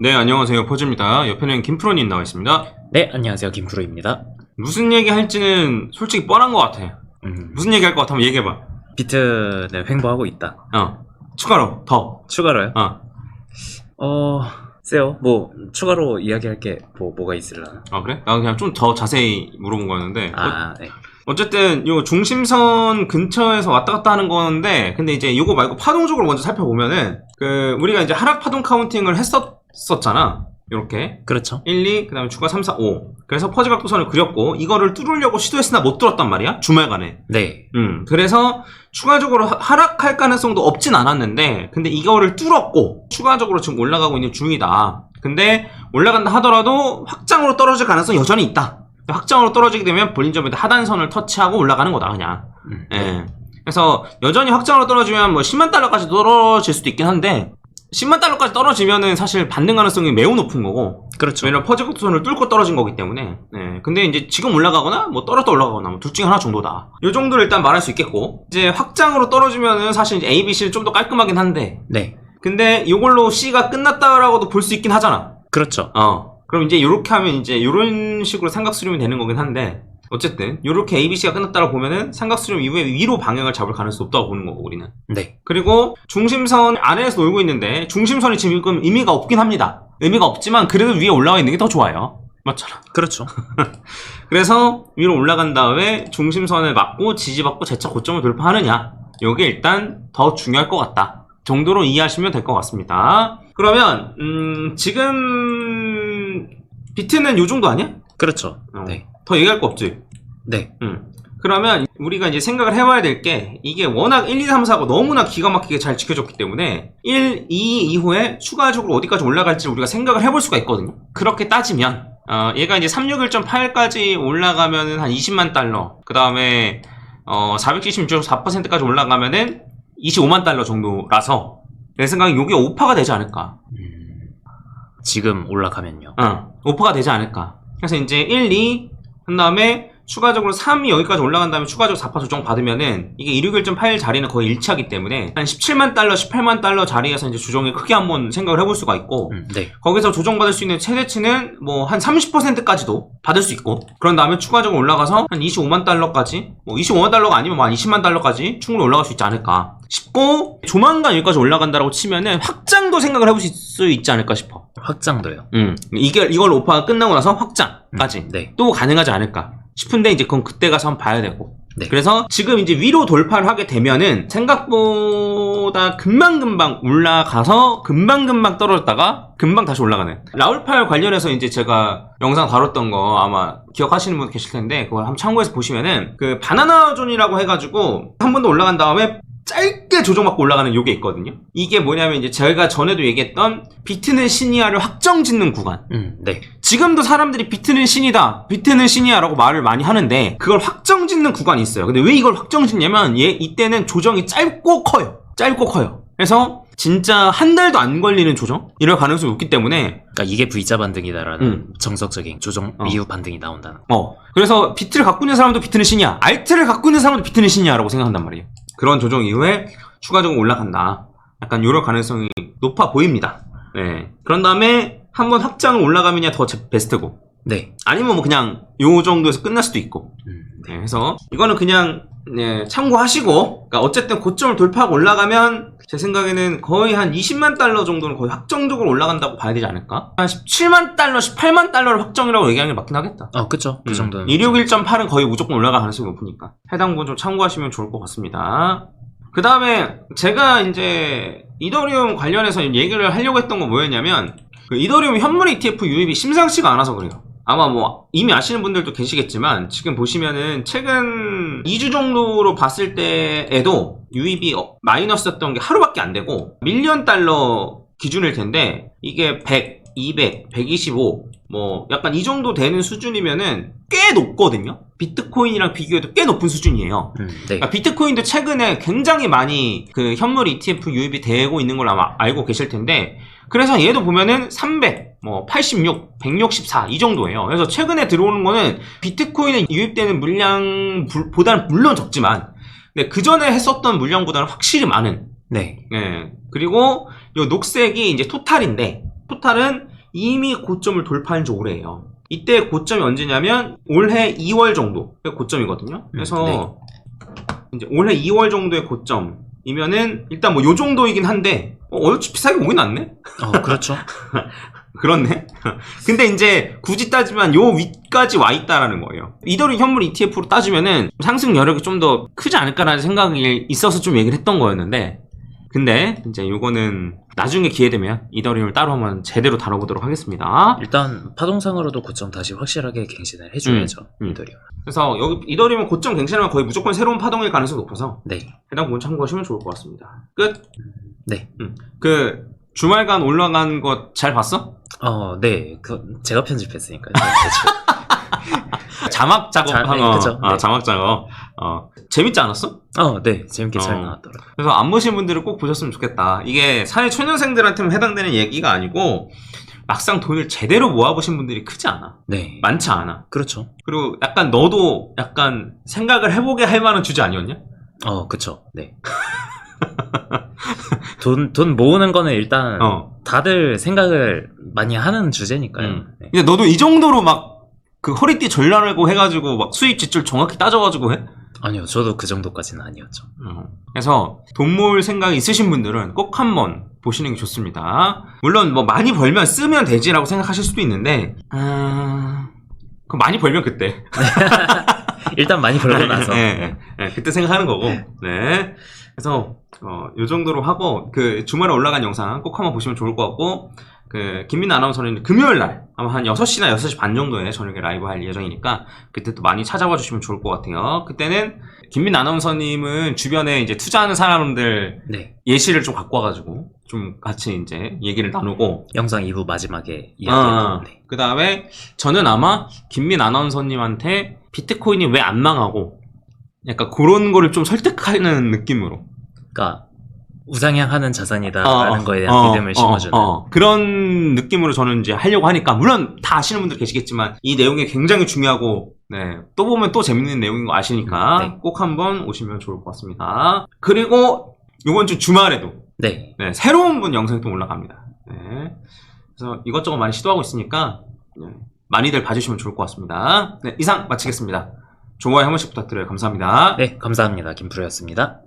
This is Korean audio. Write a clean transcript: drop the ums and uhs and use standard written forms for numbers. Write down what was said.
네, 안녕하세요. 포즈입니다. 옆에는 김프로님 나와 있습니다. 네, 안녕하세요. 김프로입니다. 무슨 얘기 할지는 솔직히 뻔한 것 같아. 무슨 얘기 할 것 같으면 얘기해봐. 비트는 횡보하고 있다. 추가로, 더. 추가로요? 세요. 뭐 추가로 이야기할 게 뭐가 있으려나? 그래? 나 그냥 좀 더 자세히 물어본 거였는데. 네. 어쨌든 요 중심선 근처에서 왔다 갔다 하는 건데, 근데 이제 요거 말고 파동적으로 먼저 살펴보면은 우리가 이제 하락 파동 카운팅을 했었잖아. 요렇게 그렇죠. 1, 2, 그 다음에 추가 3, 4, 5. 그래서 퍼즐 각도선을 그렸고 이거를 뚫으려고 시도했으나 못 뚫었단 말이야, 주말간에. 네. 그래서 추가적으로 하락할 가능성도 없진 않았는데, 근데 이거를 뚫었고 추가적으로 지금 올라가고 있는 중이다. 근데 올라간다 하더라도 확장으로 떨어질 가능성이 여전히 있다. 확장으로 떨어지게 되면 볼린저밴드 하단선을 터치하고 올라가는 거다, 그냥. 예. 그래서 여전히 확장으로 떨어지면 뭐 10만 달러까지 떨어질 수도 있긴 한데, 10만 달러까지 떨어지면은 사실 반등 가능성이 매우 높은 거고. 그렇죠. 왜냐면 퍼즐 각도선을 뚫고 떨어진 거기 때문에. 네. 근데 이제 지금 올라가거나 뭐 떨어졌다 올라가거나 뭐 둘 중에 하나 정도다. 요 정도를 일단 말할 수 있겠고, 이제 확장으로 떨어지면은 사실 이제 A, B, C는 좀 더 깔끔하긴 한데, 네. 근데 요걸로 C가 끝났다라고도 볼 수 있긴 하잖아. 그렇죠. 그럼 이제 요렇게 하면 이제 요런 식으로 삼각수렴이 되는 거긴 한데, 어쨌든 요렇게 ABC가 끝났다고 보면은 삼각수렴 이후에 위로 방향을 잡을 가능성이 없다고 보는 거고, 우리는. 네. 그리고 중심선 아래에서 놀고 있는데 중심선이 지금 의미가 없긴 합니다. 의미가 없지만 그래도 위에 올라와 있는 게 더 좋아요. 맞잖아. 그렇죠. 그래서 위로 올라간 다음에 중심선을 맞고 지지받고 재차 고점을 돌파하느냐, 요게 일단 더 중요할 것 같다 정도로 이해하시면 될 것 같습니다. 그러면 지금 비트는 요 정도 아니야? 그렇죠. 네. 더 얘기할 거 없지? 네. 그러면 우리가 이제 생각을 해봐야 될 게, 이게 워낙 1, 2, 3, 4가 너무나 기가 막히게 잘 지켜졌기 때문에 1, 2 이후에 추가적으로 어디까지 올라갈지 우리가 생각을 해볼 수가 있거든요. 그렇게 따지면 얘가 이제 361.8까지 올라가면은 한 20만 달러, 그 다음에 476.4%까지 올라가면은 25만 달러 정도라서 내 생각엔 요게 5%가 되지 않을까. 지금 올라가면요. 5%가 되지 않을까. 그래서 이제 1, 2 한 다음에 추가적으로 3이 여기까지 올라간 다음에 추가적으로 4% 조정 받으면은 이게 261.8 자리는 거의 일치하기 때문에 한 17만 달러, 18만 달러 자리에서 이제 조정을 크게 한번 생각을 해볼 수가 있고, 네. 거기서 조정받을 수 있는 최대치는 뭐 한 30%까지도 받을 수 있고, 그런 다음에 추가적으로 올라가서 한 25만 달러까지, 뭐 25만 달러가 아니면 뭐 한 20만 달러까지 충분히 올라갈 수 있지 않을까 싶고, 조만간 여기까지 올라간다라고 치면은 확장도 생각을 해볼 수 있지 않을까 싶어. 확장도요. 이걸 오파가 끝나고 나서 확장까지 네. 또 가능하지 않을까 싶은데, 이제 그건 그때 가서 한번 봐야 되고. 네. 그래서 지금 이제 위로 돌파를 하게 되면은 생각보다 금방금방 올라가서 금방금방 떨어졌다가 금방 다시 올라가는, 라울팔 관련해서 이제 제가 영상 다뤘던 거 아마 기억하시는 분 계실 텐데, 그걸 한번 참고해서 보시면은 그 바나나 존이라고 해가지고 한 번 더 올라간 다음에 짧게 조정받고 올라가는 요게 있거든요. 이게 뭐냐면 이제 제가 전에도 얘기했던 비트는 신이야를 확정 짓는 구간. 네. 지금도 사람들이 비트는 신이다, 비트는 신이야라고 말을 많이 하는데, 그걸 확정 짓는 구간이 있어요. 근데 왜 이걸 확정 짓냐면 이때는 조정이 짧고 커요. 그래서 진짜 한 달도 안 걸리는 조정? 이럴 가능성이 높기 때문에, 그러니까 이게 V자 반등이다라는 정석적인 조정 이후 반등이 나온다는. 그래서 비트를 갖고 있는 사람도 비트는 신이야, 알트를 갖고 있는 사람도 비트는 신이야라고 생각한단 말이에요. 그런 조정 이후에 추가적으로 올라간다, 약간 이럴 가능성이 높아 보입니다. 네. 그런 다음에 한번 확장을 올라가면야 더 베스트고, 네. 아니면 뭐 그냥 요 정도에서 끝날 수도 있고. 네. 그래서 이거는 그냥 참고하시고, 그러니까 어쨌든 고점을 돌파하고 올라가면 제 생각에는 거의 한 20만 달러 정도는 거의 확정적으로 올라간다고 봐야 되지 않을까? 한 17만 달러, 18만 달러를 확정이라고 얘기하는 게 맞긴 하겠다. 그쵸. 그 정도는. 261.8은 거의 무조건 올라갈 가능성이 높으니까 해당 부분 좀 참고하시면 좋을 것 같습니다. 그 다음에 제가 이제 이더리움 관련해서 얘기를 하려고 했던 건 뭐였냐면, 그 이더리움 현물 ETF 유입이 심상치가 않아서 그래요. 아마 뭐 이미 아시는 분들도 계시겠지만, 지금 보시면은 최근 2주 정도로 봤을 때에도 유입이 마이너스였던 게 하루밖에 안 되고, 밀리언 달러 기준일 텐데 이게 100, 200, 125 뭐 약간 이 정도 되는 수준이면은 꽤 높거든요. 비트코인이랑 비교해도 꽤 높은 수준이에요. 네. 그러니까 비트코인도 최근에 굉장히 많이 그 현물 ETF 유입이 되고 있는 걸 아마 알고 계실 텐데, 그래서 얘도 보면은 300, 뭐 86, 164 이 정도예요. 그래서 최근에 들어오는 거는 비트코인에 유입되는 물량보다는 물론 적지만, 근데 그 전에 했었던 물량보다는 확실히 많은. 네. 그리고 요 녹색이 이제 토탈인데, 토탈은 이미 고점을 돌파한 지 오래예요. 이때 고점이 언제냐면 올해 2월 정도가 고점이거든요. 그래서 네. 이제 올해 2월 정도의 고점이면은 일단 뭐 요 정도이긴 한데 얼추 비싸게 오긴 않네? 그렇죠. 그렇네. 근데 이제 굳이 따지면 요 위까지 와 있다라는 거예요. 이더리움 현물 ETF로 따지면은 상승 여력이 좀 더 크지 않을까라는 생각이 있어서 좀 얘기를 했던 거였는데, 근데 이제 요거는 나중에 기회 되면 이더리움을 따로 한번 제대로 다뤄보도록 하겠습니다. 일단 파동상으로도 고점 다시 확실하게 갱신을 해줘야죠. 이더리움. 그래서 여기 이더리움은 고점 갱신하면 거의 무조건 새로운 파동일 가능성이 높아서 네. 해당 부분 참고하시면 좋을 것 같습니다. 끝. 네. 그 주말간 올라간 거 잘 봤어? 네. 제가 편집했으니까요. 자막 작업한 거. 그죠. 네. 자막 작업. 재밌지 않았어? 네. 재밌게 잘 나왔더라고요. 그래서 안 보신 분들은 꼭 보셨으면 좋겠다. 이게 사회 초년생들한테만 해당되는 얘기가 아니고 막상 돈을 제대로 모아보신 분들이 크지 않아. 네. 많지 않아. 그렇죠. 그리고 약간 너도 약간 생각을 해보게 할 만한 주제 아니었냐? 그쵸. 네. 돈 모으는 거는 일단 다들 생각을 많이 하는 주제니까요. 네. 근데 너도 이 정도로 막 그 허리띠 절라내고 해가지고 막 수입 지출 정확히 따져가지고 해? 아니요, 저도 그 정도까지는 아니었죠. 그래서 돈 모을 생각이 있으신 분들은 꼭 한번 보시는 게 좋습니다. 물론 뭐 많이 벌면 쓰면 되지라고 생각하실 수도 있는데, 그럼 많이 벌면 그때. 일단 많이 벌고 나서. 네, 그때 생각하는 거고. 네. 그래서 요 정도로 하고 그 주말에 올라간 영상 꼭 한번 보시면 좋을 것 같고, 그 김민아 아나운서는 금요일 날 아마 한 6시나 6시 반 정도에 저녁에 라이브 할 예정이니까 그때 또 많이 찾아와 주시면 좋을 것 같아요. 그때는 김민아 아나운서님은 주변에 이제 투자하는 사람들 네. 예시를 좀 갖고 와가지고 좀 같이 이제 얘기를 나누고, 영상 2부 마지막에 이야기하고. 네. 그 다음에 저는 아마 김민 아나운서님한테 비트코인이 왜 안 망하고 약간 그런 거를 좀 설득하는 느낌으로, 그러니까 우상향하는 자산이다라는 거에 대한 믿음을 심어주는 그런 느낌으로 저는 이제 하려고 하니까, 물론 다 아시는 분들 계시겠지만 이 내용이 굉장히 중요하고, 네, 또 보면 또 재밌는 내용인 거 아시니까 네. 꼭 한번 오시면 좋을 것 같습니다. 그리고 이번 주 주말에도 네. 새로운 분 영상이 또 올라갑니다. 네. 그래서 이것저것 많이 시도하고 있으니까 많이들 봐주시면 좋을 것 같습니다. 네, 이상 마치겠습니다. 좋아요 한 번씩 부탁드려요. 감사합니다. 네, 감사합니다. 김프로였습니다.